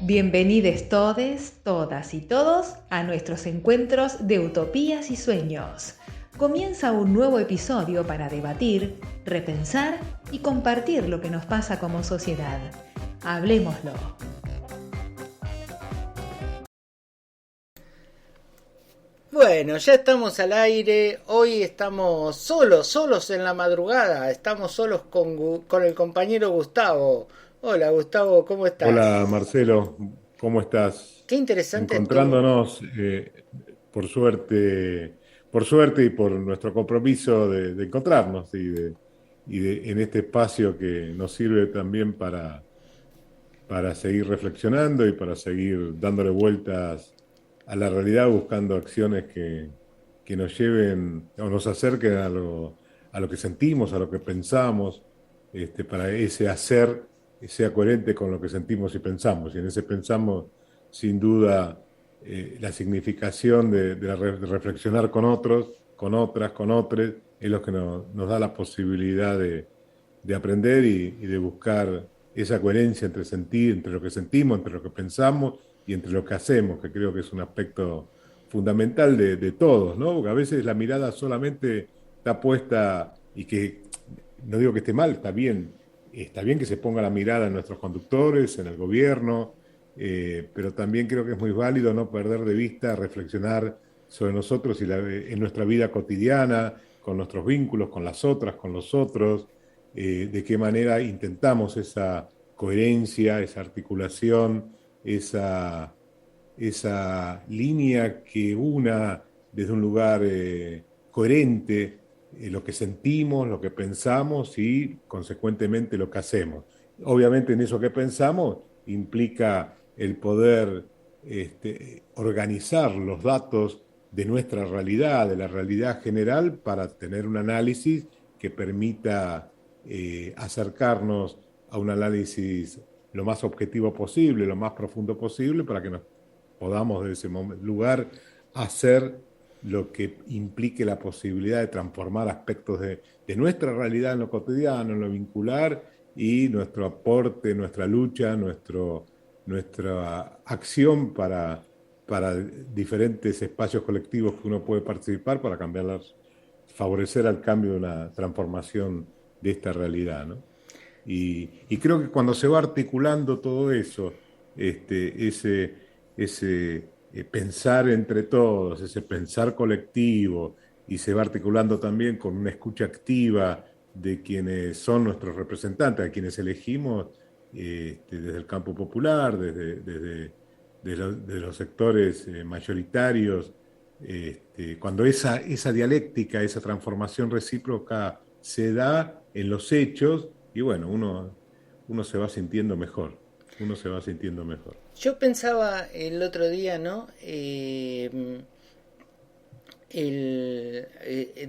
Bienvenidos todes, todas y todos a nuestros encuentros de utopías y sueños. Comienza un nuevo episodio para debatir, repensar y compartir lo que nos pasa como sociedad. Hablemoslo. Bueno, ya estamos al aire. Hoy estamos solos en la madrugada. Estamos solos con el compañero Gustavo. Hola Gustavo, ¿cómo Hola estás? Marcelo, ¿cómo estás? Qué interesante esto. Encontrándonos, por suerte y por nuestro compromiso de encontrarnos en este espacio que nos sirve también para seguir reflexionando y para seguir dándole vueltas a la realidad, buscando acciones que nos lleven o nos acerquen a lo que sentimos, a lo que pensamos, para ese hacer sea coherente con lo que sentimos y pensamos. Y en ese pensamos, sin duda, la significación de reflexionar con otros, con otras, con otros, es lo que nos da la posibilidad de aprender y de buscar esa coherencia entre sentir, entre lo que sentimos, entre lo que pensamos y entre lo que hacemos, que creo que es un aspecto fundamental de todos, ¿no? Porque a veces la mirada solamente está puesta, y que no digo que esté mal, está bien que se ponga la mirada en nuestros conductores, en el gobierno, pero también creo que es muy válido no perder de vista, reflexionar sobre nosotros en nuestra vida cotidiana, con nuestros vínculos, con las otras, con los otros, de qué manera intentamos esa coherencia, esa articulación, esa línea que una desde un lugar coherente lo que sentimos, lo que pensamos y consecuentemente lo que hacemos. Obviamente en eso que pensamos implica el poder organizar los datos de nuestra realidad, de la realidad general, para tener un análisis que permita acercarnos a un análisis lo más objetivo posible, lo más profundo posible, para que nos podamos de ese lugar hacer lo que implique la posibilidad de transformar aspectos de nuestra realidad en lo cotidiano, en lo vincular, y nuestro aporte, nuestra lucha, nuestra acción para diferentes espacios colectivos que uno puede participar para cambiarlas, favorecer al cambio de una transformación de esta realidad, ¿no? Y creo que cuando se va articulando todo eso, ese pensar entre todos, ese pensar colectivo, y se va articulando también con una escucha activa de quienes son nuestros representantes, a quienes elegimos, desde el campo popular, de los sectores mayoritarios, cuando esa dialéctica, esa transformación recíproca se da en los hechos, y bueno, uno se va sintiendo mejor, uno se va sintiendo mejor. Yo pensaba el otro día, ¿no?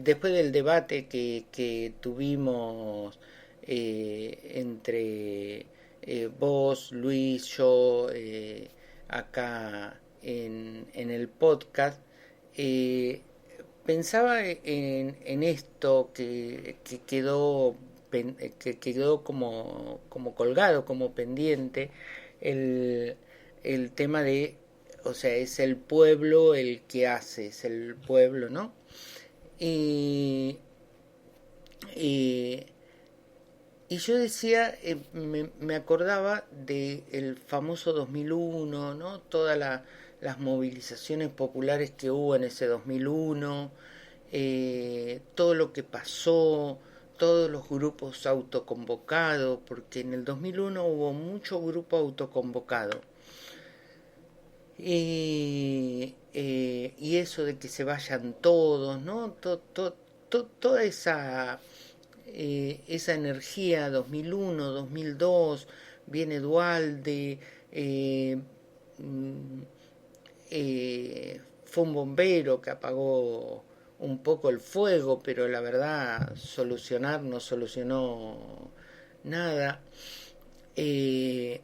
Después del debate que tuvimos entre vos, Luis, yo, acá en el podcast, eh, pensaba en esto que quedó, que quedó como colgado, como pendiente, el, el tema de, o sea, es el pueblo el que hace, es el pueblo, ¿no? Y, y, y yo decía, me acordaba del famoso 2001, ¿no? Todas las movilizaciones populares que hubo en ese 2001, todo lo que pasó, todos los grupos autoconvocados, porque en el 2001 hubo mucho grupo autoconvocado. Y eso de que se vayan todos, ¿no? Toda esa energía 2001, 2002, viene Dualde, mm, fue un bombero que apagó un poco el fuego, pero la verdad solucionar no solucionó nada. Eh,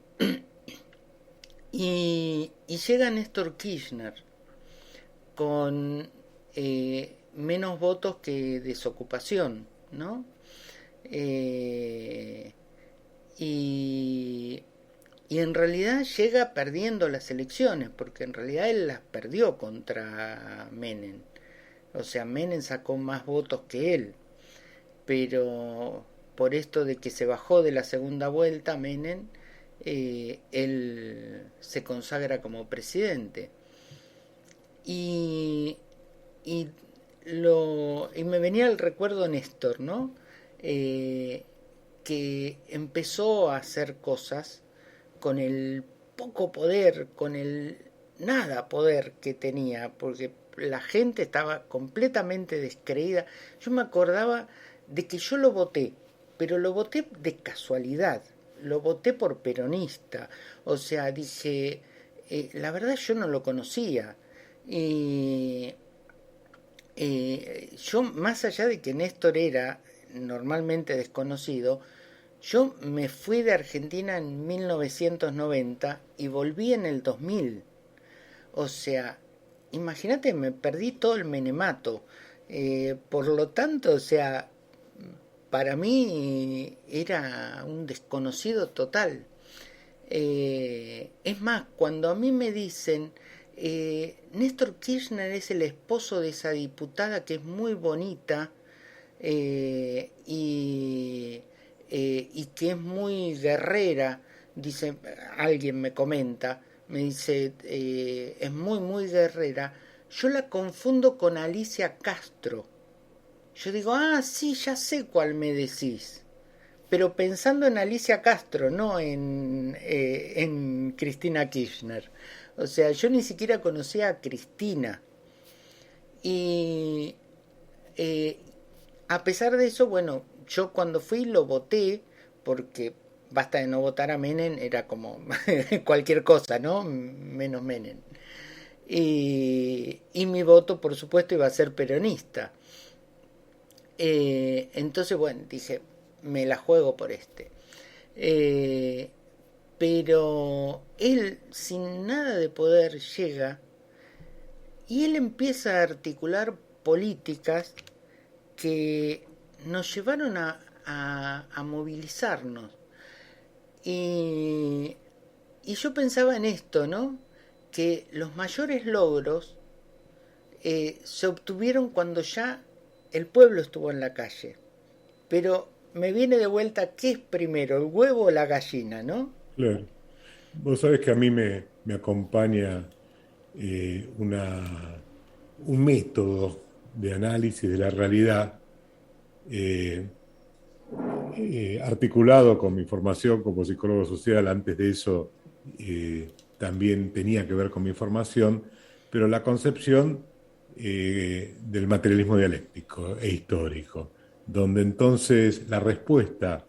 y llega Néstor Kirchner con menos votos que desocupación, ¿no? Eh, y, y en realidad llega perdiendo las elecciones, porque en realidad él las perdió contra Menem. O sea, Menem sacó más votos que él, pero por esto de que se bajó de la segunda vuelta Menem, él se consagra como presidente. Y, y, y me venía el recuerdo Néstor, ¿no? Que empezó a hacer cosas con el poco poder, con el nada poder que tenía, porque la gente estaba completamente descreída. Yo me acordaba de que yo lo voté, pero lo voté de casualidad, lo voté por peronista, o sea, dije, la verdad yo no lo conocía, y yo, más allá de que Néstor era normalmente desconocido, yo me fui de Argentina en 1990 y volví en el 2000. O sea, imagínate, me perdí todo el menemato. Por lo tanto, o sea, para mí era un desconocido total. Es más, cuando a mí me dicen, Néstor Kirchner es el esposo de esa diputada que es muy bonita, y que es muy guerrera, dice, alguien me comenta, me dice, es muy, muy guerrera, yo la confundo con Alicia Castro. Yo digo, ah, sí, ya sé cuál me decís. Pero pensando en Alicia Castro, no en Cristina Kirchner. O sea, yo ni siquiera conocía a Cristina. Y a pesar de eso, bueno, yo cuando fui lo voté, porque basta de no votar a Menem, era como cualquier cosa, ¿no? Menos Menem. Y mi voto, por supuesto, iba a ser peronista. Entonces, bueno, dije, me la juego por este. Pero él, sin nada de poder, llega y él empieza a articular políticas que nos llevaron a movilizarnos. Y, y yo pensaba en esto, ¿no? Que los mayores logros se obtuvieron cuando ya el pueblo estuvo en la calle. Pero me viene de vuelta, ¿qué es primero, el huevo o la gallina, no? Claro. Vos sabés que a mí me acompaña un método de análisis de la realidad eh, articulado con mi formación como psicólogo social. Antes de eso también tenía que ver con mi formación, pero la concepción del materialismo dialéctico e histórico, donde entonces la respuesta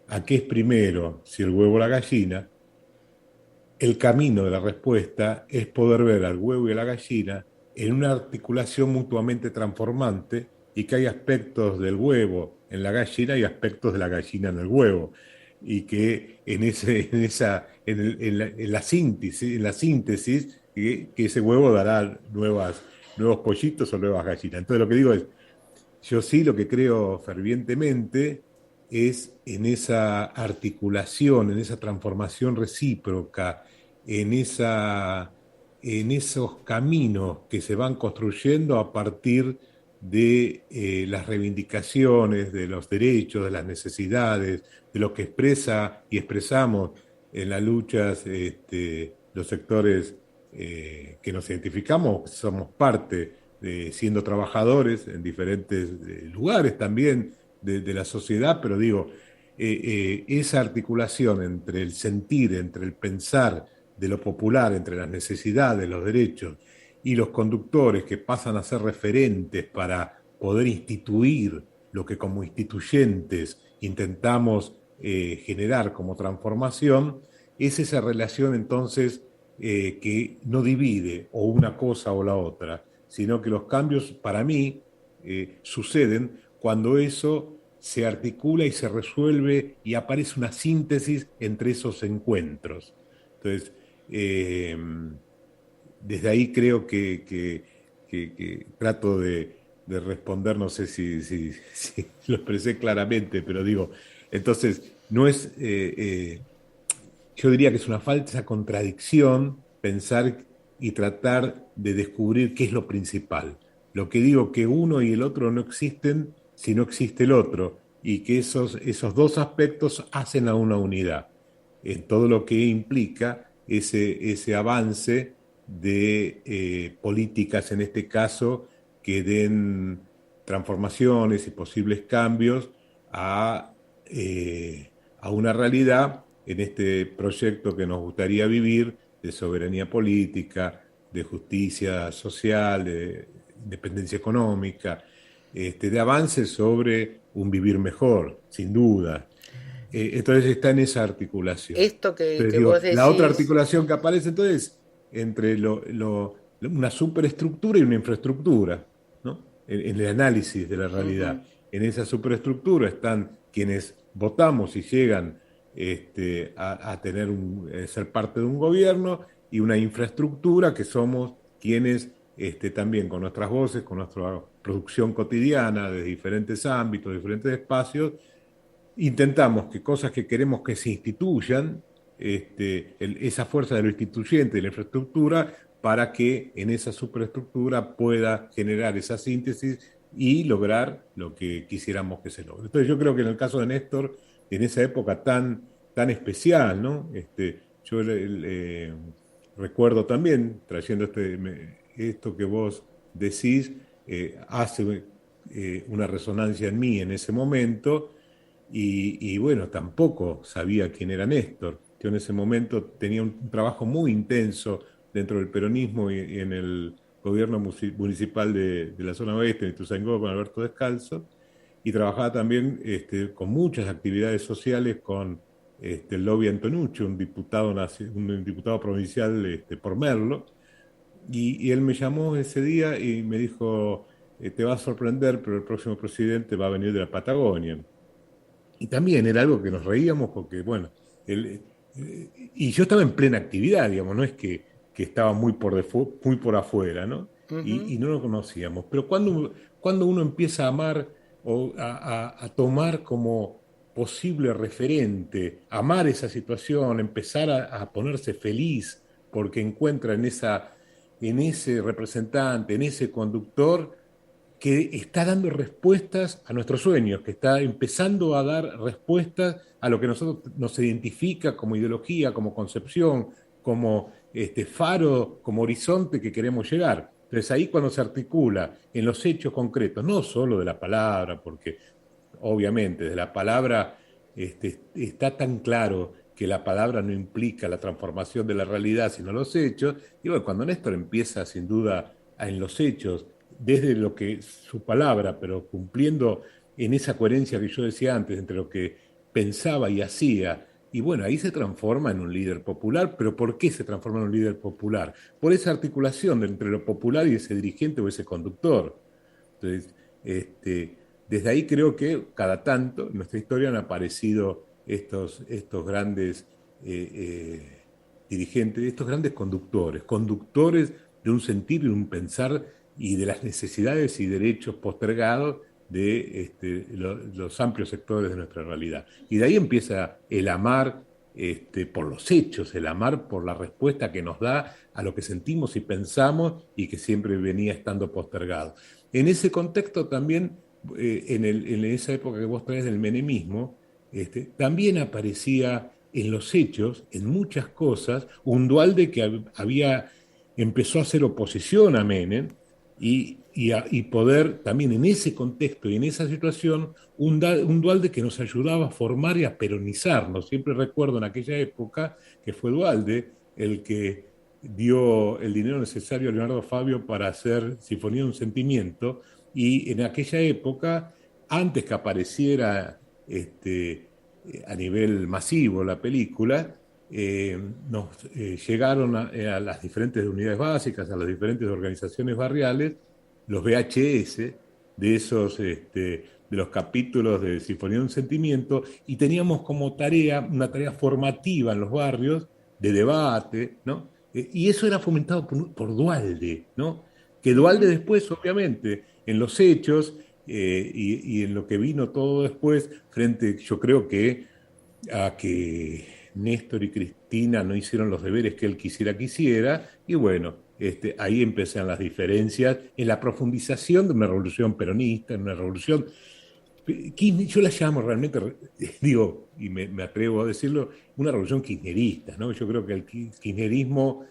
a qué es primero, si el huevo o la gallina, el camino de la respuesta es poder ver al huevo y a la gallina en una articulación mutuamente transformante, y que hay aspectos del huevo en la gallina y aspectos de la gallina en el huevo, y que en la síntesis que ese huevo dará nuevos pollitos o nuevas gallinas. Entonces lo que digo es, yo sí lo que creo fervientemente es en esa articulación, en esa transformación recíproca, en esos caminos que se van construyendo a partir de las reivindicaciones, de los derechos, de las necesidades, de lo que expresa y expresamos en las luchas los sectores que nos identificamos, somos parte siendo trabajadores en diferentes lugares también de la sociedad, pero digo, esa articulación entre el sentir, entre el pensar de lo popular, entre las necesidades, los derechos y los conductores que pasan a ser referentes para poder instituir lo que como instituyentes intentamos generar como transformación, es esa relación entonces que no divide o una cosa o la otra, sino que los cambios para mí suceden cuando eso se articula y se resuelve y aparece una síntesis entre esos encuentros. Entonces, desde ahí creo que trato de responder, no sé si lo expresé claramente, pero digo, entonces, no es yo diría que es una falsa contradicción pensar y tratar de descubrir qué es lo principal. Lo que digo, que uno y el otro no existen si no existe el otro, y que esos dos aspectos hacen a una unidad, en todo lo que implica ese avance de políticas, en este caso, que den transformaciones y posibles cambios a, a una realidad en este proyecto que nos gustaría vivir de soberanía política, de justicia social, de independencia económica, de avances sobre un vivir mejor, sin duda. Entonces está en esa articulación. Esto Entonces que digo, vos la otra decís, articulación que aparece entonces entre una superestructura y una infraestructura, ¿no? En el análisis de la ujú, realidad. En esa superestructura están quienes votamos y llegan a tener ser parte de un gobierno, y una infraestructura que somos quienes también con nuestras voces, con nuestra producción cotidiana de diferentes ámbitos, diferentes espacios, intentamos que cosas que queremos que se instituyan, esa fuerza de lo instituyente, de la infraestructura, para que en esa superestructura pueda generar esa síntesis y lograr lo que quisiéramos que se logre. Entonces yo creo que en el caso de Néstor, en esa época tan especial, ¿no? Yo recuerdo también, trayendo esto que vos decís, hace una resonancia en mí en ese momento, y bueno, tampoco sabía quién era Néstor. Yo en ese momento tenía un trabajo muy intenso dentro del peronismo y en el gobierno municipal de la zona oeste, de Ituzaingó, con Alberto Descalzo, y trabajaba también con muchas actividades sociales con el Lobby Antonucci, un diputado provincial por Merlo, y él me llamó ese día y me dijo, te va a sorprender, pero el próximo presidente va a venir de la Patagonia. Y también era algo que nos reíamos porque, bueno, y yo estaba en plena actividad, digamos, no es que estaba muy por afuera, ¿no? ujú. Y no lo conocíamos. Pero cuando uno empieza a amar o a tomar como posible referente, amar esa situación, empezar a ponerse feliz porque encuentra en ese representante, en ese conductor, que está dando respuestas a nuestros sueños, que está empezando a dar respuestas a lo que nosotros nos identifica como ideología, como concepción, como faro, como horizonte que queremos llegar. Entonces ahí cuando se articula en los hechos concretos, no solo de la palabra, porque obviamente de la palabra está tan claro que la palabra no implica la transformación de la realidad, sino los hechos. Y bueno, cuando Néstor empieza sin duda en los hechos, desde lo que su palabra, pero cumpliendo en esa coherencia que yo decía antes, entre lo que pensaba y hacía, y bueno, ahí se transforma en un líder popular. Pero ¿por qué se transforma en un líder popular? Por esa articulación entre lo popular y ese dirigente o ese conductor. Entonces, desde ahí creo que cada tanto en nuestra historia han aparecido estos grandes dirigentes, estos grandes conductores de un sentir y de un pensar y de las necesidades y derechos postergados de los amplios sectores de nuestra realidad. Y de ahí empieza el amar por los hechos, el amar por la respuesta que nos da a lo que sentimos y pensamos y que siempre venía estando postergado. En ese contexto también, en esa época que vos traes del menemismo, también aparecía en los hechos, en muchas cosas, un Dualde que empezó a hacer oposición a Menem, y poder también en ese contexto y en esa situación, un Dualde que nos ayudaba a formar y a peronizarnos. Siempre recuerdo en aquella época que fue Dualde el que dio el dinero necesario a Leonardo Fabio para hacer Sinfonía de un Sentimiento, y en aquella época, antes que apareciera a nivel masivo la película, nos llegaron a las diferentes unidades básicas, a las diferentes organizaciones barriales, los VHS de los capítulos de Sinfonía de un Sentimiento, y teníamos como una tarea formativa en los barrios, de debate, ¿no? Y eso era fomentado por Dualde, ¿no? Que Dualde Ujú. después, obviamente, en los hechos, y en lo que vino todo después, frente, yo creo que a que Néstor y Cristina no hicieron los deberes que él quisiera, y bueno, ahí empiezan las diferencias en la profundización de una revolución peronista, en una revolución, yo la llamo realmente, digo, y me atrevo a decirlo, una revolución kirchnerista, ¿no? Yo creo que el kirchnerismo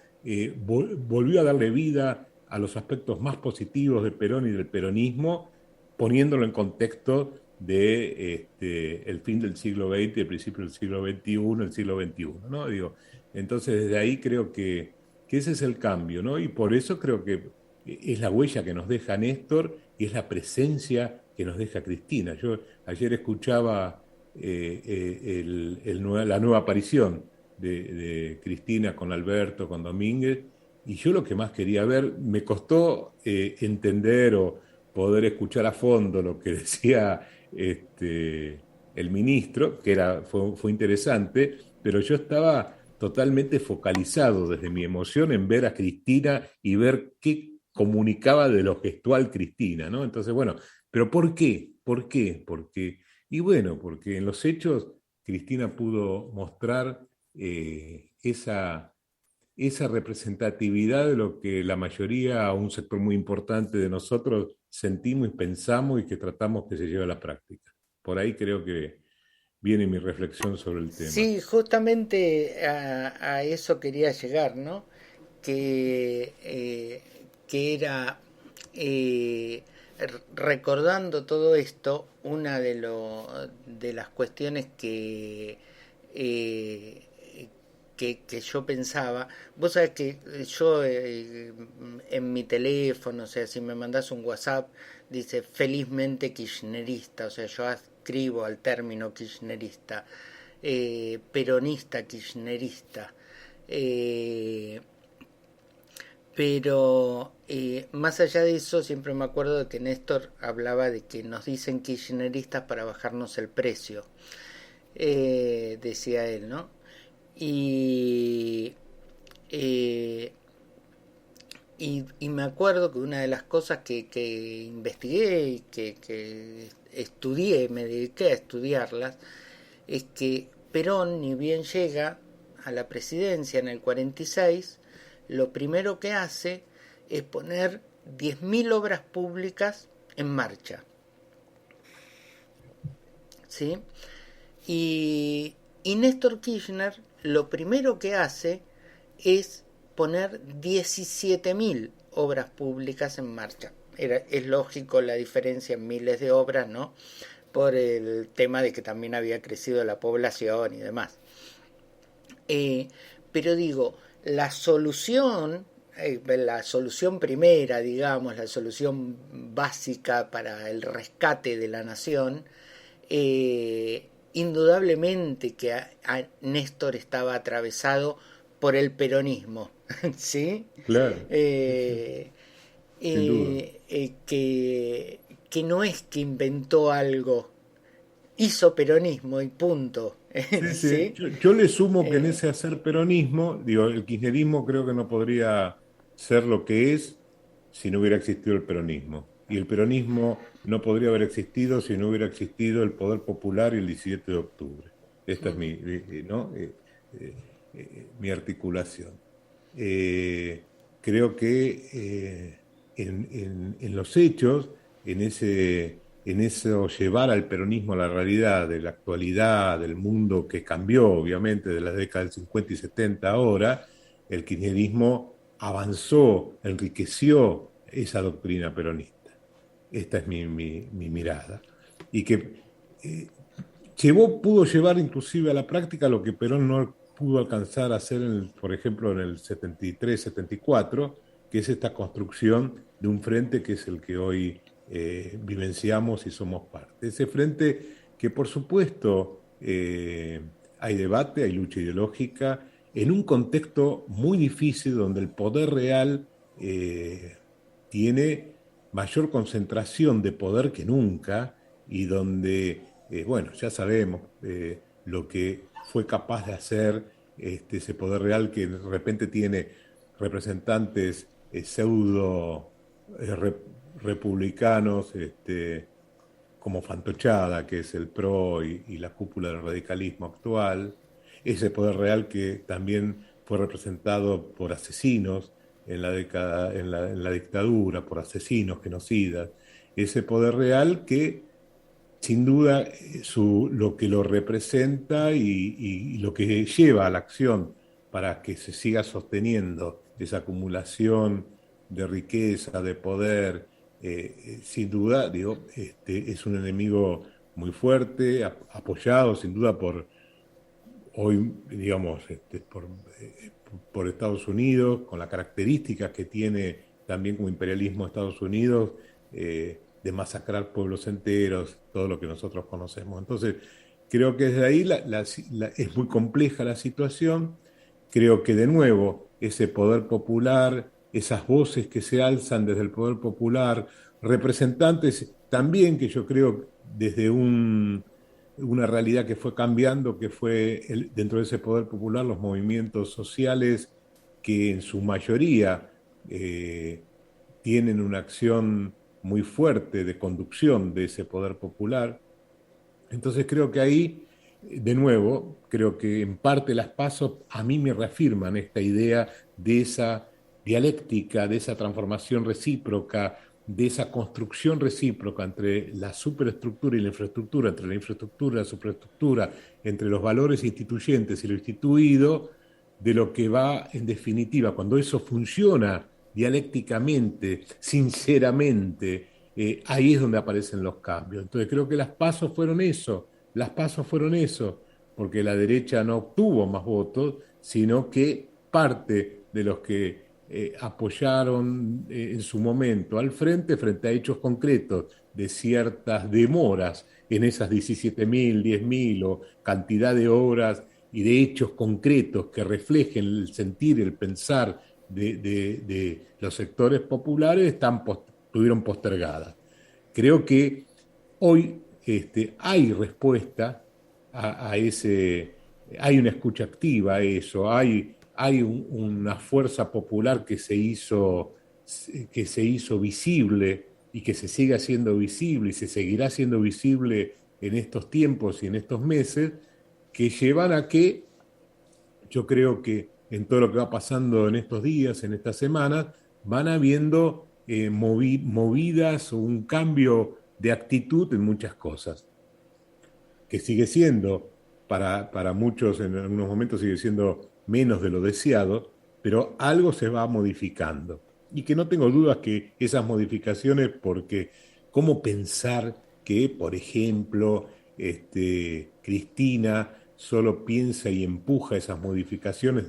volvió a darle vida a los aspectos más positivos del Perón y del peronismo, poniéndolo en contexto de el fin del siglo XX, el principio del siglo XXI, el siglo XXI, ¿no? Digo, entonces desde ahí creo que ese es el cambio, ¿no? Y por eso creo que es la huella que nos deja Néstor y es la presencia que nos deja Cristina. Yo ayer escuchaba la nueva aparición de Cristina con Alberto, con Domínguez, y yo lo que más quería ver, me costó entender o poder escuchar a fondo lo que decía el ministro, que fue interesante, pero yo estaba totalmente focalizado desde mi emoción en ver a Cristina y ver qué comunicaba de lo gestual Cristina, ¿no? Entonces, bueno, pero ¿por qué? ¿Por qué? Y bueno, porque en los hechos Cristina pudo mostrar esa representatividad de lo que la mayoría, un sector muy importante de nosotros, sentimos y pensamos y que tratamos que se lleve a la práctica. Por ahí creo que viene mi reflexión sobre el tema. Sí, justamente a eso quería llegar, ¿no? Que era, recordando todo esto, una de las cuestiones eh, que yo pensaba, vos sabés que yo en mi teléfono, o sea, si me mandás un WhatsApp, dice felizmente kirchnerista, o sea, yo escribo al término kirchnerista, peronista kirchnerista, eh, pero más allá de eso, siempre me acuerdo de que Néstor hablaba de que nos dicen kirchneristas para bajarnos el precio, decía él, ¿no? Y, eh, y me acuerdo que una de las cosas que investigué y que estudié, me dediqué a estudiarlas, es que Perón, ni bien llega a la presidencia en el 46, lo primero que hace es poner 10.000 obras públicas en marcha, ¿sí? Y Néstor Kirchner lo primero que hace es poner 17.000 obras públicas en marcha. Es lógico la diferencia en miles de obras, ¿no? Por el tema de que también había crecido la población y demás. Pero digo, la solución primera, digamos, la solución básica para el rescate de la nación, indudablemente que a Néstor estaba atravesado por el peronismo, ¿sí? Claro, sin duda. Que no es que inventó algo, hizo peronismo y punto, Sí, sí. ¿sí? Yo le sumo que en ese hacer peronismo, digo, el kirchnerismo creo que no podría ser lo que es si no hubiera existido el peronismo. Y el peronismo no podría haber existido si no hubiera existido el poder popular y el 17 de octubre. Esta es ¿no? Mi articulación. Creo que en los hechos, en eso llevar al peronismo a la realidad de la actualidad, del mundo que cambió, obviamente, de las décadas del 50 y 70 ahora, el kirchnerismo avanzó, enriqueció esa doctrina peronista. Esta es mi mirada. Y que pudo llevar inclusive a la práctica lo que Perón no pudo alcanzar a hacer, por ejemplo, en el 73, 74, que es esta construcción de un frente que es el que hoy vivenciamos y somos parte. Ese frente que, por supuesto, hay debate, hay lucha ideológica, en un contexto muy difícil donde el poder real tiene mayor concentración de poder que nunca y donde, bueno, ya sabemos lo que fue capaz de hacer ese poder real que de repente tiene representantes pseudo republicanos como Fantochada, que es el PRO y la cúpula del radicalismo actual, ese poder real que también fue representado por asesinos en la dictadura, por asesinos, genocidas, ese poder real que sin duda lo que lo representa y lo que lleva a la acción para que se siga sosteniendo esa acumulación de riqueza, de poder, sin duda, digo, es un enemigo muy fuerte, apoyado sin duda hoy, digamos, por Estados Unidos, con las características que tiene también como imperialismo Estados Unidos, de masacrar pueblos enteros, todo lo que nosotros conocemos. Entonces, creo que desde ahí es muy compleja la situación. Creo que de nuevo ese poder popular, esas voces que se alzan desde el poder popular, representantes también que yo creo desde una realidad que fue cambiando, que fue dentro de ese poder popular los movimientos sociales que en su mayoría tienen una acción muy fuerte de conducción de ese poder popular. Entonces creo que ahí, de nuevo, creo que en parte las PASO a mí me reafirman esta idea de esa dialéctica, de esa transformación recíproca, de esa construcción recíproca entre la superestructura y la infraestructura, entre la infraestructura y la superestructura, entre los valores instituyentes y lo instituido, de lo que va, en definitiva, cuando eso funciona dialécticamente, sinceramente, ahí es donde aparecen los cambios. Entonces creo que las pasos fueron eso, porque la derecha no obtuvo más votos, sino que parte de los que apoyaron en su momento al frente a hechos concretos de ciertas demoras en esas 17.000, 10.000 o cantidad de obras y de hechos concretos que reflejen el sentir, el pensar de los sectores populares, estuvieron postergadas. Creo que hoy hay respuesta a ese, hay una escucha activa a eso, hay una fuerza popular que se hizo visible y que se sigue haciendo visible y se seguirá haciendo visible en estos tiempos y en estos meses, que llevan a que yo creo que en todo lo que va pasando en estos días, en estas semanas, van habiendo movidas o un cambio de actitud en muchas cosas, que sigue siendo, para muchos en algunos momentos sigue siendo menos de lo deseado, pero algo se va modificando. Y que no tengo dudas que esas modificaciones, porque cómo pensar que, por ejemplo, Cristina solo piensa y empuja esas modificaciones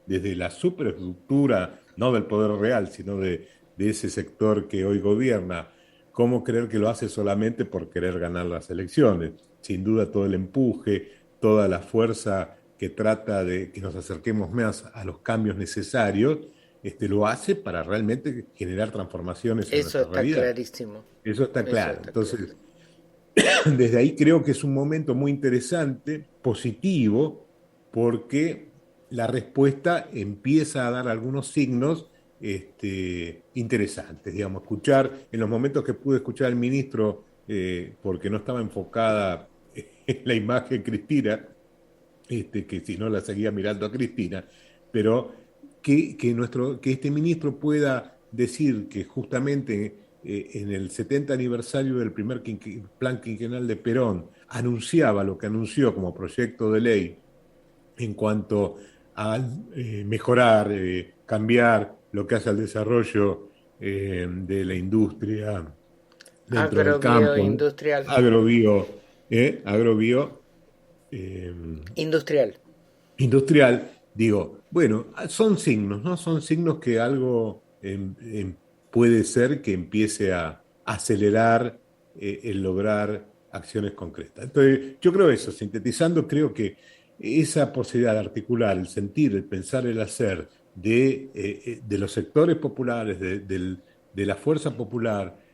desde la superestructura, no del poder real, sino de ese sector que hoy gobierna. ¿Cómo creer que lo hace solamente por querer ganar las elecciones? Sin duda todo el empuje, toda la fuerza que trata de que nos acerquemos más a los cambios necesarios, lo hace para realmente generar transformaciones en nuestra realidad. Clarísimo. Eso está claro. Entonces, desde ahí creo que es un momento muy interesante, positivo, porque la respuesta empieza a dar algunos signos interesantes, digamos, en los momentos que pude escuchar al ministro, porque no estaba enfocada en la imagen Cristina, que si no la seguía mirando a Cristina, pero que este ministro pueda decir que justamente en el 70 aniversario del primer plan quinquenal de Perón anunciaba lo que anunció como proyecto de ley en cuanto a mejorar, cambiar lo que hace al desarrollo de la industria dentro del campo, industrial. Industrial, digo, bueno, son signos, ¿no? Son signos que algo puede ser que empiece a acelerar el lograr acciones concretas. Entonces, yo creo eso, sintetizando, creo que esa posibilidad de articular el sentir, el pensar, el hacer de los sectores populares, de la fuerza popular,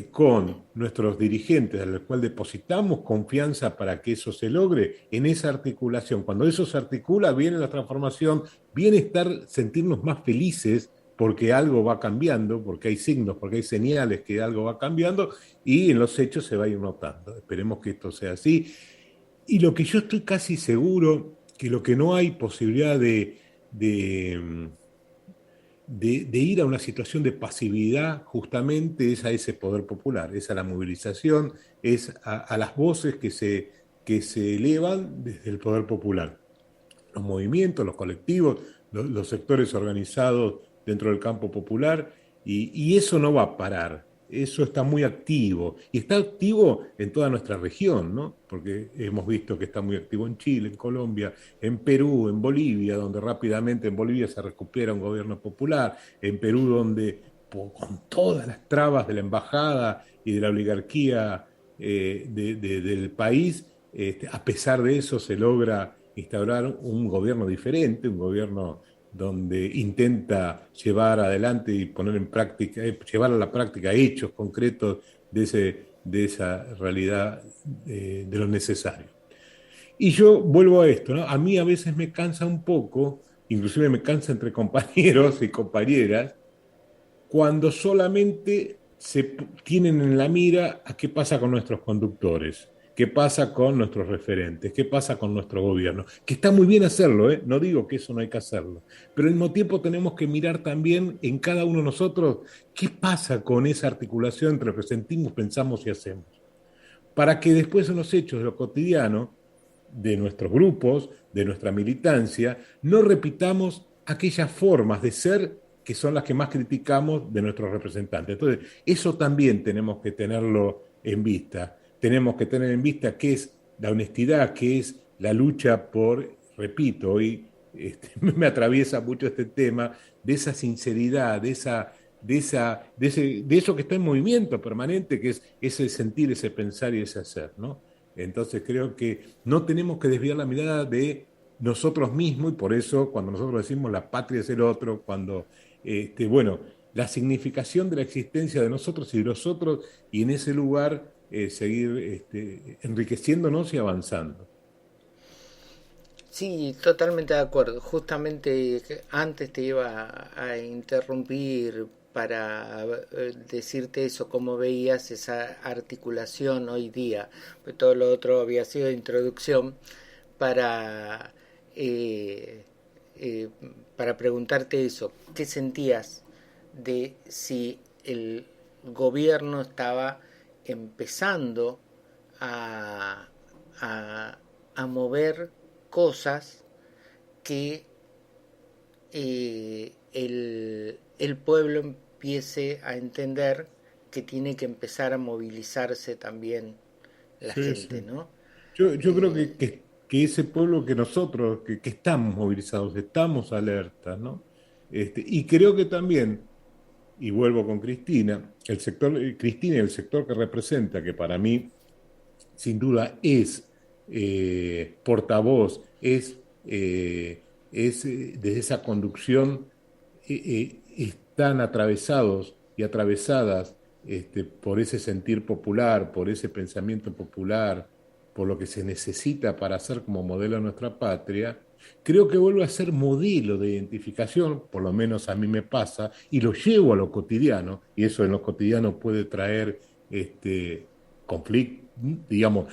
con nuestros dirigentes, a los cuales depositamos confianza para que eso se logre, en esa articulación. Cuando eso se articula, viene la transformación, viene sentirnos más felices porque algo va cambiando, porque hay signos, porque hay señales que algo va cambiando, y en los hechos se va a ir notando. Esperemos que esto sea así. Y lo que yo estoy casi seguro que lo que no hay posibilidad de, de ir a una situación de pasividad justamente es a ese poder popular, es a la movilización, es a las voces que se elevan desde el poder popular. Los movimientos, los colectivos, los sectores organizados dentro del campo popular, y eso no va a parar. Eso está muy activo y está activo en toda nuestra región, ¿no? Porque hemos visto que está muy activo en Chile, en Colombia, en Perú, en Bolivia, donde rápidamente en Bolivia se recupera un gobierno popular, en Perú donde con todas las trabas de la embajada y de la oligarquía del país, a pesar de eso se logra instaurar un gobierno diferente, un gobierno donde intenta llevar adelante y poner en práctica, llevar a la práctica hechos concretos de esa realidad de lo necesario. Y yo vuelvo a esto, ¿no? A mí a veces me cansa un poco, inclusive me cansa entre compañeros y compañeras, cuando solamente se tienen en la mira a qué pasa con nuestros conductores, qué pasa con nuestros referentes, qué pasa con nuestro gobierno, que está muy bien hacerlo, ¿eh? No digo que eso no hay que hacerlo, pero al mismo tiempo tenemos que mirar también en cada uno de nosotros qué pasa con esa articulación entre lo que sentimos, pensamos y hacemos, para que después en los hechos de lo cotidiano, de nuestros grupos, de nuestra militancia, no repitamos aquellas formas de ser que son las que más criticamos de nuestros representantes. Entonces, eso también tenemos que tenerlo en vista. Tenemos que tener en vista qué es la honestidad, qué es la lucha por, repito, hoy me atraviesa mucho este tema, de esa sinceridad, de eso que está en movimiento permanente, que es ese sentir, ese pensar y ese hacer, ¿no? Entonces creo que no tenemos que desviar la mirada de nosotros mismos y por eso cuando nosotros decimos la patria es el otro, cuando, bueno, la significación de la existencia de nosotros y de los otros y en ese lugar seguir enriqueciéndonos y avanzando. Sí, totalmente de acuerdo. Justamente antes te iba a interrumpir para decirte eso, cómo veías esa articulación hoy día. Pues todo lo otro había sido introducción para, eh, eh, para preguntarte eso. ¿Qué sentías de si el gobierno estaba empezando a, a, a mover cosas que el pueblo empiece a entender que tiene que empezar a movilizarse también la Sí, gente, sí. ¿no? Yo creo Eh, que ese pueblo que nosotros, que estamos movilizados, estamos alertas, ¿no? Y creo que también, y vuelvo con Cristina, Cristina y el sector que representa, que para mí sin duda es portavoz, desde esa conducción, están atravesados y atravesadas por ese sentir popular, por ese pensamiento popular, por lo que se necesita para hacer como modelo a nuestra patria, creo que vuelve a ser modelo de identificación, por lo menos a mí me pasa, y lo llevo a lo cotidiano, y eso en lo cotidiano puede traer conflicto, digamos,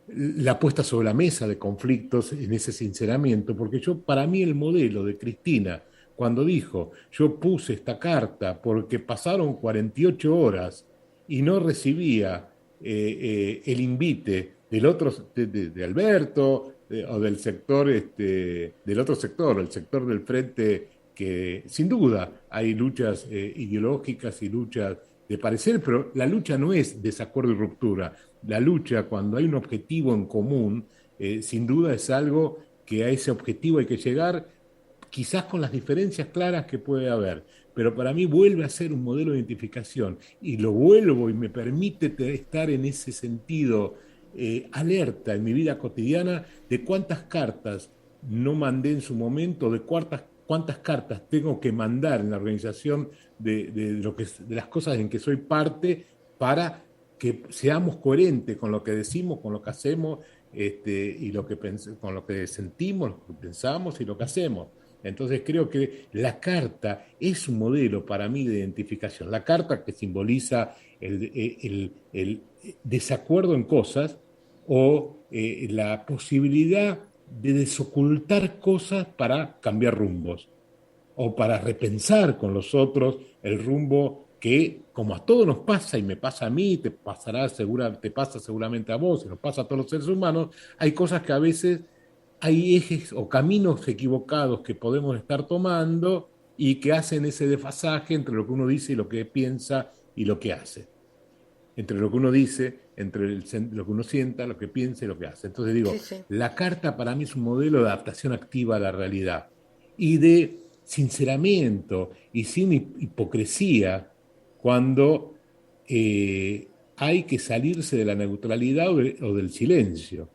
la puesta sobre la mesa de conflictos en ese sinceramiento, porque para mí el modelo de Cristina, cuando dijo, yo puse esta carta porque pasaron 48 horas y no recibía el invite del otro, de Alberto, o del sector, del otro sector, el sector del frente, que sin duda hay luchas ideológicas y luchas de parecer, pero la lucha no es desacuerdo y ruptura. La lucha, cuando hay un objetivo en común, sin duda es algo que a ese objetivo hay que llegar, quizás con las diferencias claras que puede haber, pero para mí vuelve a ser un modelo de identificación y lo vuelvo y me permite estar en ese sentido alerta en mi vida cotidiana de cuántas cartas no mandé en su momento, de cuántas cartas tengo que mandar en la organización de las cosas en que soy parte para que seamos coherentes con lo que decimos, con lo que hacemos, y con lo que sentimos, lo que pensamos y lo que hacemos. Entonces creo que la carta es un modelo para mí de identificación. La carta que simboliza el desacuerdo en cosas o la posibilidad de desocultar cosas para cambiar rumbos o para repensar con los otros el rumbo que, como a todos nos pasa y me pasa a mí, te pasa seguramente a vos, y nos pasa a todos los seres humanos, hay cosas que a veces hay ejes o caminos equivocados que podemos estar tomando y que hacen ese desfasaje entre lo que uno dice y lo que piensa y lo que hace. Entre lo que uno dice, lo que uno sienta, lo que piensa y lo que hace. Entonces digo, Sí, sí. la carta para mí es un modelo de adaptación activa a la realidad y de sinceramiento y sin hipocresía cuando hay que salirse de la neutralidad o del silencio.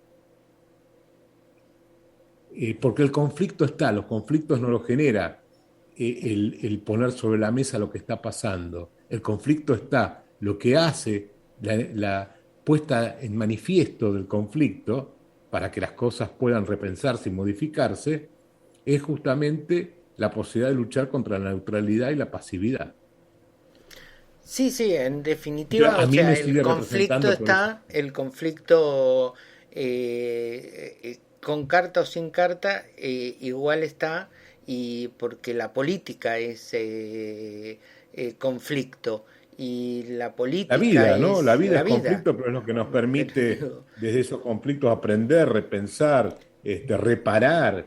Porque el conflicto está, los conflictos no los genera el poner sobre la mesa lo que está pasando. El conflicto está, lo que hace la puesta en manifiesto del conflicto para que las cosas puedan repensarse y modificarse, es justamente la posibilidad de luchar contra la neutralidad y la pasividad. Sí, sí, en definitiva, A o mí sea, me el sigue conflicto representando por eso. está, el conflicto con carta o sin carta igual está, y porque la política es conflicto y la La política vida, ¿no? La es vida la es vida. conflicto, pero es lo que nos permite Pero desde esos conflictos aprender, repensar, reparar,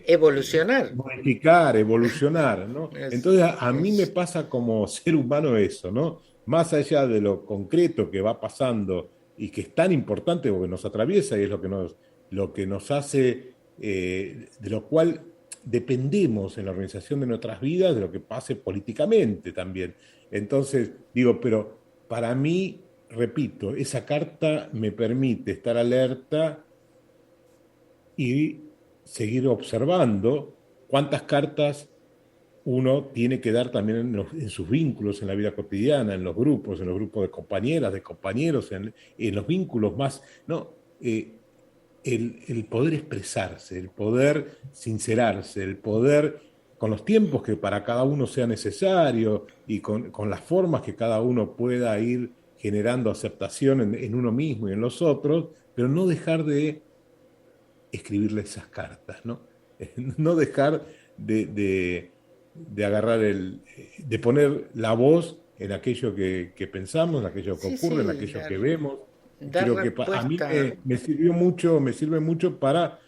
evolucionar modificar, evolucionar, ¿no? es, Entonces a mí me es pasa como ser humano eso, ¿no? Más allá de lo concreto que va pasando y que es tan importante porque nos atraviesa y es lo que nos hace, de lo cual dependemos en la organización de nuestras vidas, de lo que pase políticamente también. Entonces, digo, pero para mí, repito, esa carta me permite estar alerta y seguir observando cuántas cartas uno tiene que dar también en sus vínculos, en la vida cotidiana, en los grupos de compañeras, de compañeros, en los vínculos más, ¿no? El poder expresarse, el poder sincerarse, el poder con los tiempos que para cada uno sea necesario y con las formas que cada uno pueda ir generando aceptación en uno mismo y en los otros, pero no dejar de escribirle esas cartas, ¿no? No dejar de agarrar de poner la voz en aquello que pensamos, en aquello que sí, ocurre, en sí, aquello que vemos. dar Creo que a mí respuesta. me me sirve mucho para,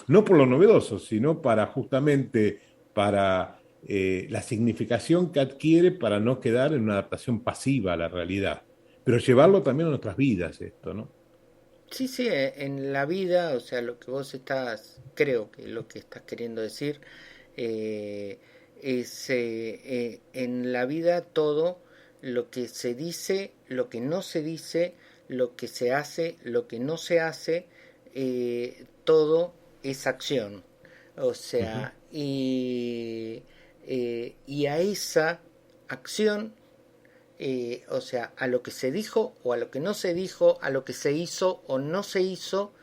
no por lo novedoso, sino para justamente para la significación que adquiere para no quedar en una adaptación pasiva a la realidad, pero llevarlo también a nuestras vidas esto, ¿no? Sí, sí, en la vida, o sea, lo que vos estás, creo que lo que estás queriendo decir eh, es en la vida todo lo que se dice, lo que no se dice, lo que se hace, lo que no se hace, todo es acción. O Uh -huh. sea, y a esa acción o sea, a lo que se dijo o a lo que no se dijo, a lo que se hizo o no se hizo,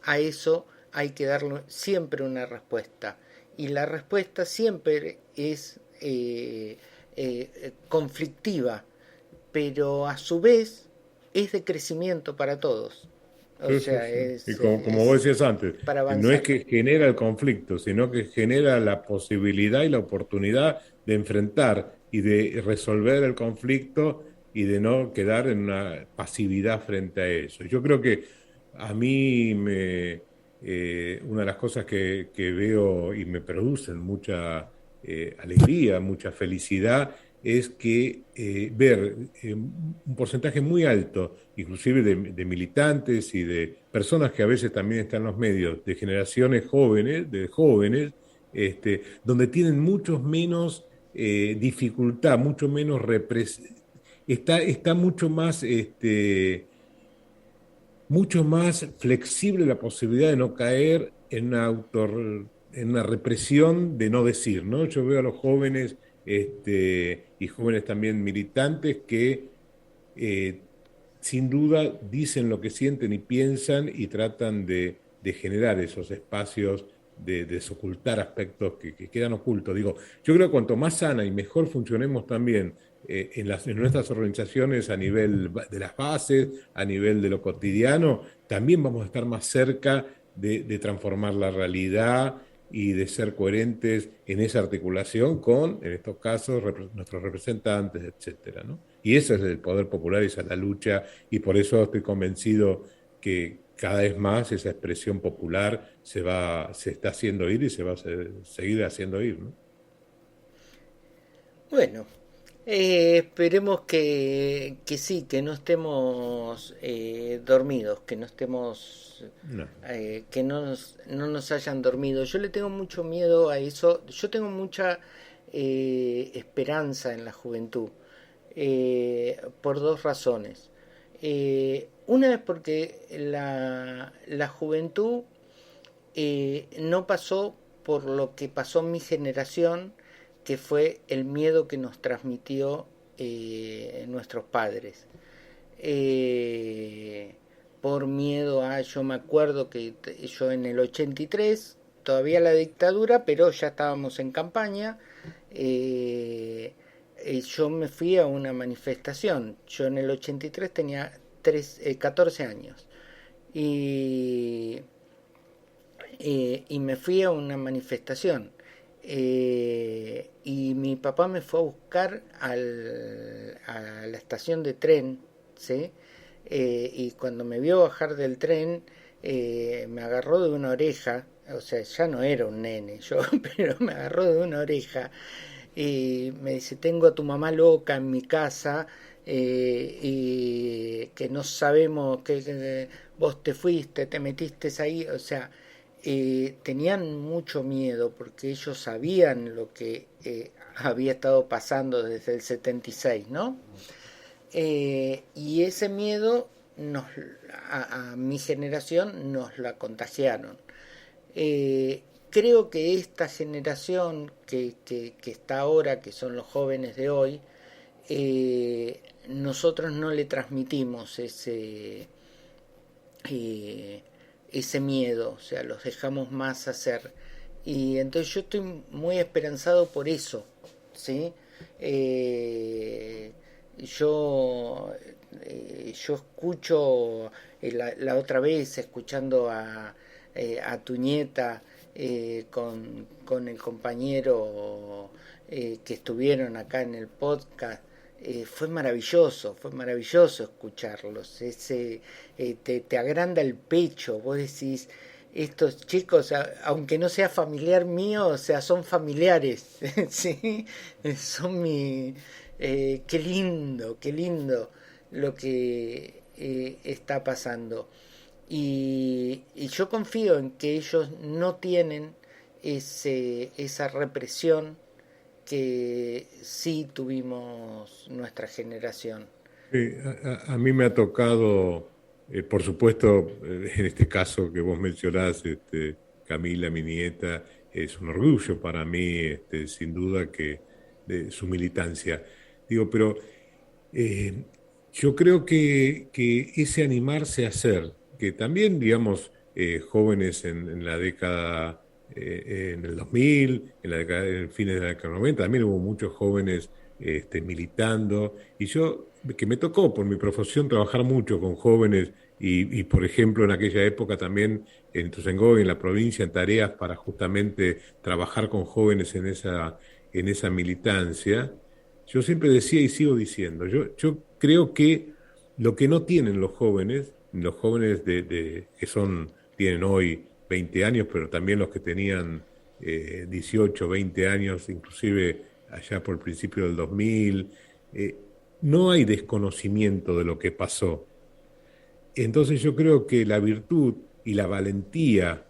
a eso hay que darle siempre una respuesta. Y la respuesta siempre es conflictiva, pero a su vez es de crecimiento para todos. O Sí, sí, sea, sí. Y como vos decías antes, para no es avanzar. que genera el conflicto, sino que genera la posibilidad y la oportunidad de enfrentar y de resolver el conflicto y de no quedar en una pasividad frente a eso. Yo creo que a mí una de las cosas que veo y me producen mucha alegría, mucha felicidad, es que ver un porcentaje muy alto, inclusive de militantes y de personas que a veces también están en los medios, de generaciones jóvenes, donde tienen mucho menos dificultad, mucho menos está mucho más flexible la posibilidad de no caer en una represión de no decir, ¿no? Yo veo a los jóvenes y jóvenes también militantes que eh, sin duda dicen lo que sienten y piensan y tratan de generar esos espacios de desocultar aspectos que quedan ocultos. Digo, yo creo que cuanto más sana y mejor funcionemos también en nuestras organizaciones a nivel de las bases, a nivel de lo cotidiano, también vamos a estar más cerca de transformar la realidad y de ser coherentes en esa articulación con, en estos casos, nuestros representantes, etcétera, ¿no? Y ese es el poder popular, esa es la lucha, y por eso estoy convencido que cada vez más esa expresión popular se está haciendo oír y se va a seguir haciendo oír, ¿no? Bueno, esperemos que sí, que no estemos dormidos, que no estemos, No. que no nos hayan dormido. Yo le tengo mucho miedo a eso. Yo tengo mucha esperanza en la juventud, por dos razones. Una es porque la juventud no pasó por lo que pasó en mi generación, que fue el miedo que nos transmitió nuestros padres. Por miedo a, yo me acuerdo que yo en el 83, todavía la dictadura, pero ya estábamos en campaña, yo me fui a una manifestación. Yo en el 83 tenía 14 años. Y me fui a una manifestación. Y mi papá me fue a buscar a la estación de tren, ¿sí? Y cuando me vio bajar del tren, me agarró de una oreja, o sea, ya no era un nene yo, pero me agarró de una oreja y me dice: tengo a tu mamá loca en mi casa, y que no sabemos que vos te fuiste, te metiste ahí, o sea, tenían mucho miedo porque ellos sabían lo que había estado pasando desde el 76, ¿no? Y ese miedo a mi generación nos la contagiaron. Creo que esta generación que está ahora, que son los jóvenes de hoy, nosotros no le transmitimos ese miedo, o sea, los dejamos más hacer. Y entonces yo estoy muy esperanzado por eso, ¿sí? Yo escucho, la otra vez, escuchando a tu nieta, con el compañero que estuvieron acá en el podcast. Fue maravilloso escucharlos. Te agranda el pecho. Vos decís, estos chicos, aunque no sea familiar mío, o sea, son familiares. ¿Sí? Son mi... qué lindo lo que está pasando. Y yo confío en que ellos no tienen esa represión que sí tuvimos nuestra generación. A mí me ha tocado, por supuesto, en este caso que vos mencionás, Camila, mi nieta, es un orgullo para mí, sin duda, que de su militancia. Digo, pero yo creo que ese animarse a hacer, que también, digamos, jóvenes en la década, en el 2000, en la década, en fines de la década 90, también hubo muchos jóvenes militando, y yo, que me tocó por mi profesión trabajar mucho con jóvenes, por ejemplo, en aquella época también en Ituzaingó, en la provincia, en tareas para justamente trabajar con jóvenes en esa militancia. Yo siempre decía y sigo diciendo, yo creo que lo que no tienen los jóvenes tienen hoy 20 años, pero también los que tenían 18, 20 años, inclusive allá por el principio del 2000, no hay desconocimiento de lo que pasó. Entonces yo creo que la virtud y la valentía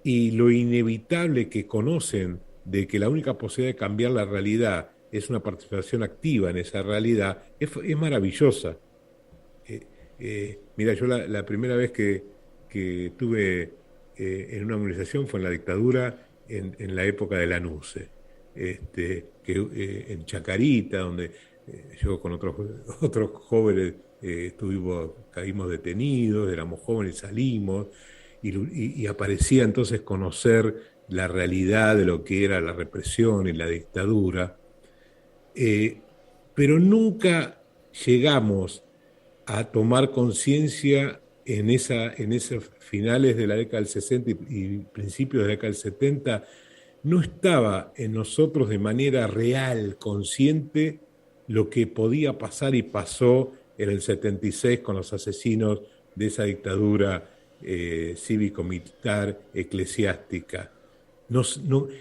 y lo inevitable que conocen de que la única posibilidad de cambiar la realidad es una participación activa en esa realidad, es maravillosa. Mira, yo la primera vez que tuve en una movilización fue en la dictadura, en la época de Lanuse, en Chacarita, donde yo con otros jóvenes caímos detenidos, éramos jóvenes, salimos, y aparecía entonces conocer la realidad de lo que era la represión y la dictadura, pero nunca llegamos a tomar conciencia en esas finales de la década del 60 y principios de la década del 70, no estaba en nosotros de manera real, consciente, lo que podía pasar y pasó en el 76 con los asesinos de esa dictadura cívico-militar eclesiástica.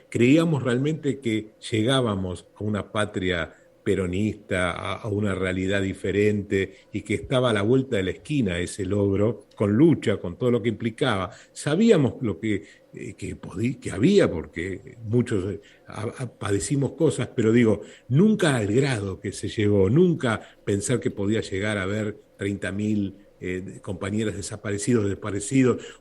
Creíamos realmente que llegábamos a una patria peronista, a una realidad diferente y que estaba a la vuelta de la esquina ese logro, con lucha, con todo lo que implicaba. Sabíamos lo que había, porque muchos padecimos cosas, pero digo, nunca al grado que se llegó, nunca pensar que podía llegar a haber 30.000 compañeras desaparecidos,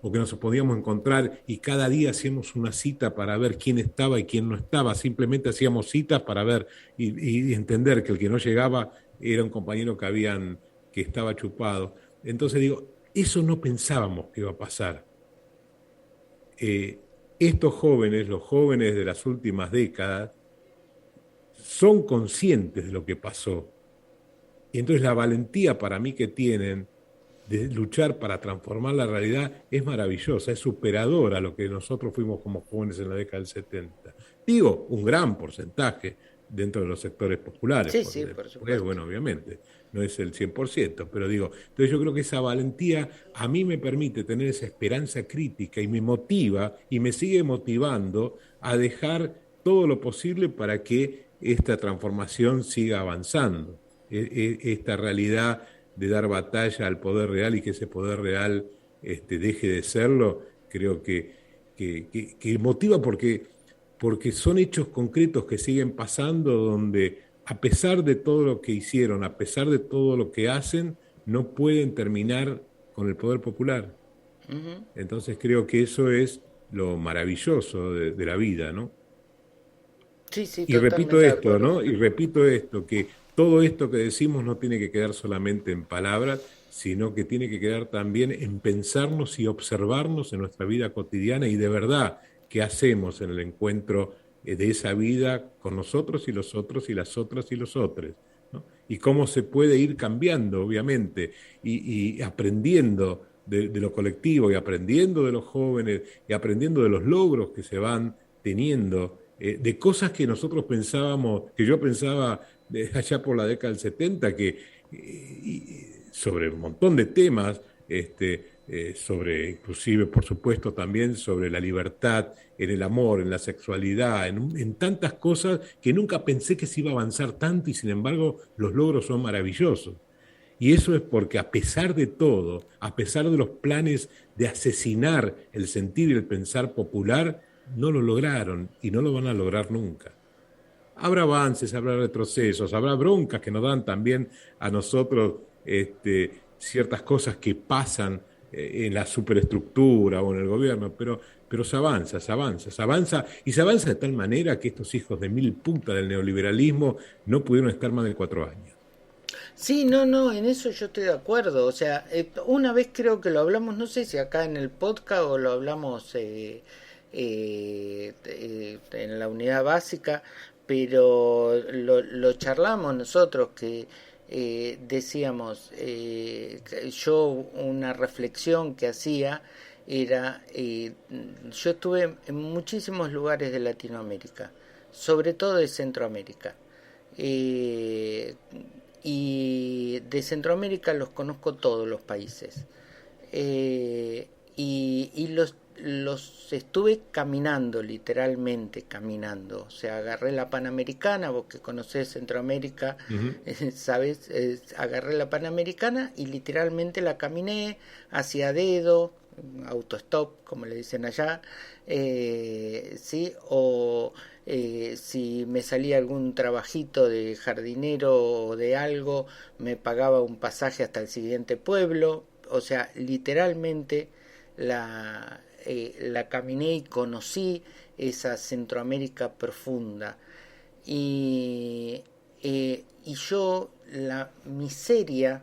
o que nos podíamos encontrar y cada día hacíamos una cita para ver quién estaba y quién no estaba, simplemente hacíamos citas para ver y entender que el que no llegaba era un compañero que estaba chupado. Entonces digo, eso no pensábamos que iba a pasar. Estos jóvenes, los jóvenes de las últimas décadas, son conscientes de lo que pasó. Y entonces la valentía para mí que tienen de luchar para transformar la realidad es maravillosa, es superadora a lo que nosotros fuimos como jóvenes en la década del 70. Digo, un gran porcentaje dentro de los sectores populares, Sí, porque sí, por después, supuesto. bueno, obviamente, no es el 100%, pero digo, entonces yo creo que esa valentía a mí me permite tener esa esperanza crítica y me motiva y me sigue motivando a dejar todo lo posible para que esta transformación siga avanzando. Esta realidad de dar batalla al poder real y que ese poder real deje de serlo, creo que motiva porque son hechos concretos que siguen pasando donde a pesar de todo lo que hicieron, a pesar de todo lo que hacen, no pueden terminar con el poder popular. Uh-huh. Entonces creo que eso es lo maravilloso de la vida, ¿no? Sí, sí, Y repito totalmente de esto, acuerdo. ¿no? Y repito esto, que todo esto que decimos no tiene que quedar solamente en palabras, sino que tiene que quedar también en pensarnos y observarnos en nuestra vida cotidiana y de verdad qué hacemos en el encuentro de esa vida con nosotros y los otros y las otras y los otros, ¿no? Y cómo se puede ir cambiando, obviamente, y aprendiendo de lo colectivo y aprendiendo de los jóvenes y aprendiendo de los logros que se van teniendo, de cosas que nosotros pensábamos, que yo pensaba allá por la década del 70, sobre un montón de temas, sobre, inclusive, por supuesto, también sobre la libertad, en el amor, en la sexualidad, en tantas cosas que nunca pensé que se iba a avanzar tanto y sin embargo los logros son maravillosos. Y eso es porque a pesar de todo, a pesar de los planes de asesinar el sentir y el pensar popular, no lo lograron y no lo van a lograr nunca. Habrá avances, habrá retrocesos, habrá broncas que nos dan también a nosotros ciertas cosas que pasan en la superestructura o en el gobierno, pero se avanza y se avanza de tal manera que estos hijos de mil putas del neoliberalismo no pudieron estar más de 4 años. Sí, no, no, en eso yo estoy de acuerdo. O sea, una vez creo que lo hablamos, no sé si acá en el podcast o lo hablamos en la unidad básica, pero lo charlamos nosotros que decíamos, yo una reflexión que hacía era, yo estuve en muchísimos lugares de Latinoamérica, sobre todo de Centroamérica. Eh, y de Centroamérica los conozco todos los países. Y los estuve caminando, literalmente caminando. O sea, agarré la Panamericana, vos que conocés Centroamérica, Uh-huh. ¿sabes? Agarré la Panamericana y literalmente la caminé hacia dedo, autostop, como le dicen allá, ¿sí? O si me salía algún trabajito de jardinero o de algo, me pagaba un pasaje hasta el siguiente pueblo. O sea, literalmente la caminé y conocí esa Centroamérica profunda. Y yo la miseria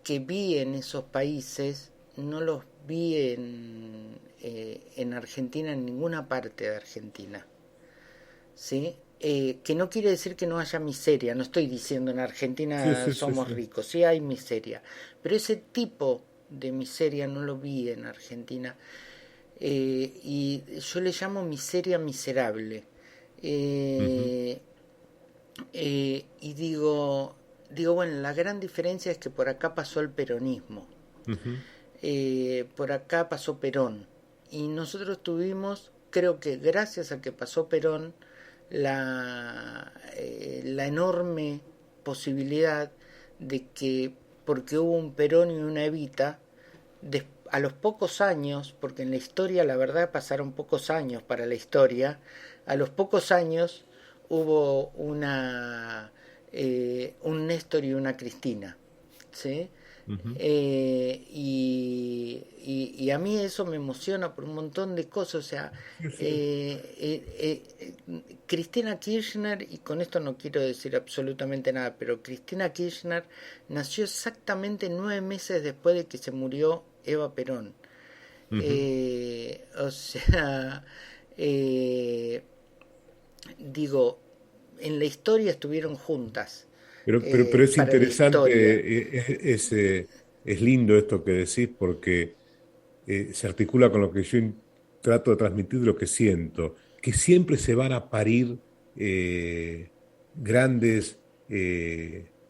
que vi en esos países no los vi en Argentina, en ninguna parte de Argentina. ¿Sí? Que no quiere decir que no haya miseria, no estoy diciendo en Sí, Argentina sí, sí, somos sí. ricos, sí hay miseria, pero ese tipo de miseria, no lo vi en Argentina, y yo le llamo miseria miserable. Ujú, Y digo, bueno, la gran diferencia es que por acá pasó el peronismo, ujú. por acá pasó Perón, y nosotros tuvimos, creo que gracias a que pasó Perón, la enorme posibilidad de que, porque hubo un Perón y una Evita, a los pocos años, porque en la historia la verdad pasaron pocos años para la historia, a los pocos años hubo un Néstor y una Cristina, ¿sí? Ujú. Y a mí eso me emociona por un montón de cosas, o sea, Sí, sí. Cristina Kirchner, y con esto no quiero decir absolutamente nada, pero Cristina Kirchner nació exactamente 9 meses después de que se murió Eva Perón. Ujú. O sea, eh, digo, en la historia estuvieron juntas, Pero es para la interesante, historia. es lindo esto que decís porque se articula con lo que yo trato de transmitir de lo que siento, que siempre se van a parir grandes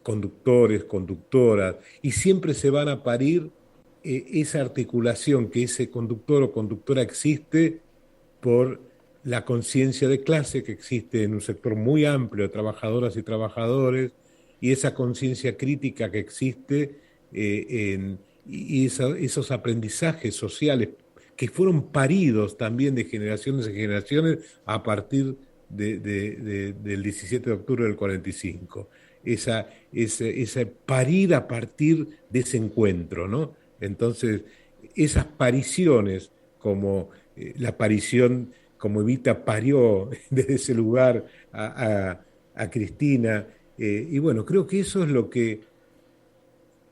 conductores, conductoras, y siempre se van a parir esa articulación que ese conductor o conductora existe por la conciencia de clase que existe en un sector muy amplio de trabajadoras y trabajadores y esa conciencia crítica que existe esos aprendizajes sociales que fueron paridos también de generaciones en generaciones a partir del 17 de octubre del 45. Esa parir a partir de ese encuentro, ¿no? Entonces, esas pariciones como la aparición, como Evita parió desde ese lugar a Cristina. Y bueno, creo que eso es lo que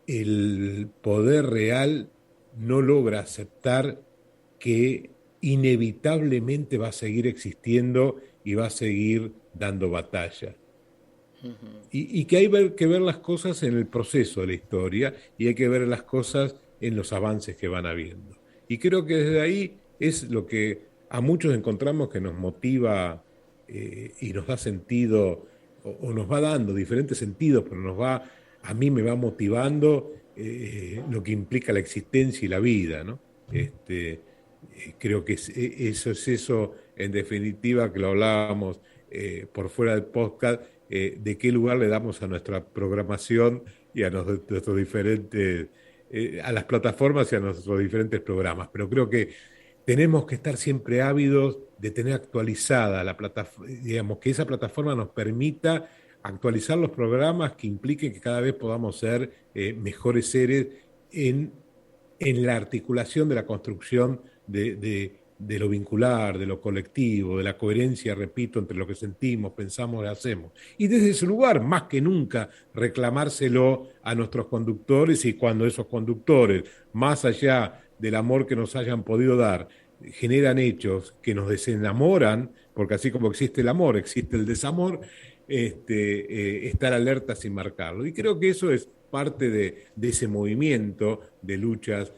el poder real no logra aceptar, que inevitablemente va a seguir existiendo y va a seguir dando batalla. Y que hay que ver las cosas en el proceso de la historia y hay que ver las cosas en los avances que van habiendo. Y creo que desde ahí es lo que a muchos encontramos que nos motiva y nos da sentido o nos va dando diferentes sentidos, pero a mí me va motivando lo que implica la existencia y la vida, ¿no? Creo que eso es eso, en definitiva, que lo hablábamos por fuera del podcast, de qué lugar le damos a nuestra programación y a nuestros diferentes, a las plataformas y a nuestros diferentes programas. Pero creo que tenemos que estar siempre ávidos de tener actualizada la plataforma, digamos, que esa plataforma nos permita actualizar los programas que impliquen que cada vez podamos ser mejores seres en, en la articulación de la construcción de lo vincular, de lo colectivo, de la coherencia, repito, entre lo que sentimos, pensamos y hacemos. Y desde ese lugar, más que nunca, reclamárselo a nuestros conductores y cuando esos conductores, más allá del amor que nos hayan podido dar, generan hechos que nos desenamoran, porque así como existe el amor, existe el desamor, estar alerta sin marcarlo. Y creo que eso es parte de ese movimiento de luchas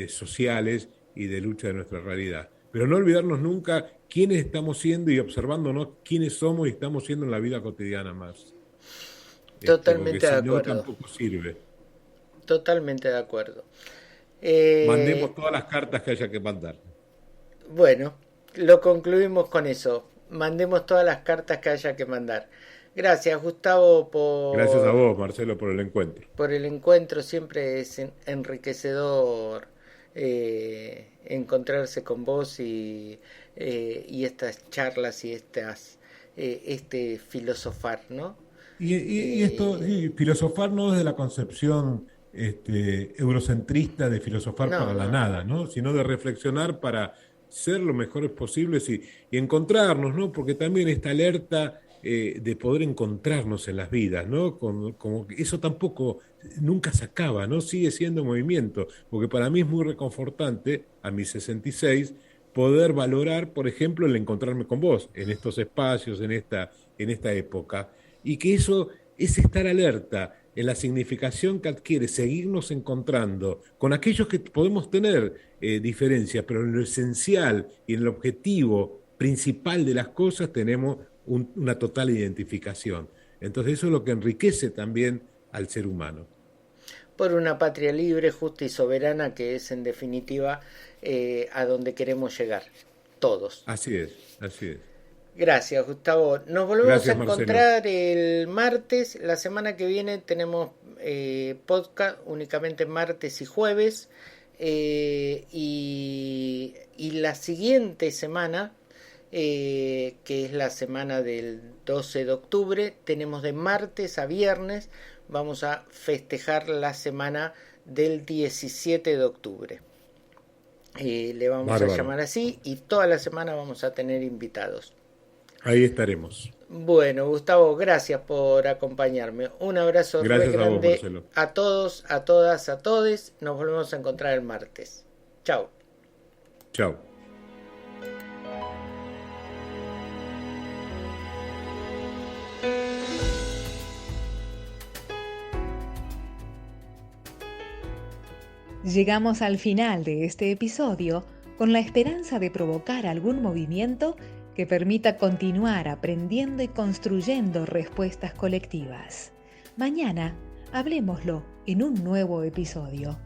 sociales y de lucha de nuestra realidad. Pero no olvidarnos nunca quiénes estamos siendo y observándonos quiénes somos y estamos siendo en la vida cotidiana más. Porque Totalmente de si no, acuerdo, tampoco sirve. totalmente de acuerdo. Mandemos Eh, todas las cartas que haya que mandar. bueno, lo concluimos con eso. Mandemos todas las cartas que haya que mandar. Gracias, Gustavo, Gracias a vos, Marcelo, por el encuentro. por el encuentro. Siempre es enriquecedor encontrarse con vos y estas charlas y este filosofar, ¿no? Y esto, Eh, y filosofar no desde la concepción eurocentrista de filosofar para no, la no. nada, ¿no? Sino de reflexionar para ser lo mejores posibles y encontrarnos, ¿no? Porque también esta alerta de poder encontrarnos en las vidas, ¿no? Como que eso tampoco nunca se acaba, ¿no? Sigue siendo movimiento, porque para mí es muy reconfortante, a mis 66, poder valorar, por ejemplo, el encontrarme con vos en estos espacios, en esta época y que eso es estar alerta. en la significación que adquiere seguirnos encontrando con aquellos que podemos tener diferencias, pero en lo esencial y en el objetivo principal de las cosas tenemos una total identificación. Entonces eso es lo que enriquece también al ser humano. Por una patria libre, justa y soberana, que es en definitiva a donde queremos llegar, todos. Así es, así es. Gracias, Gustavo. Nos volvemos a encontrar Marcelo. el martes. La semana que viene tenemos podcast únicamente martes y jueves. Y la siguiente semana, que es la semana del 12 de octubre, tenemos de martes a viernes. Vamos a festejar la semana del 17 de octubre. Le vamos Bárbaro. a llamar así, y toda la semana vamos a tener invitados. Ahí estaremos. Bueno, Gustavo, gracias por acompañarme. Un abrazo Gracias grande a vos, Marcelo. a todos, a todas, a todes. Nos volvemos a encontrar el martes. Chao. Chao. Llegamos al final de este episodio con la esperanza de provocar algún movimiento que permita continuar aprendiendo y construyendo respuestas colectivas. Mañana, hablemoslo en un nuevo episodio.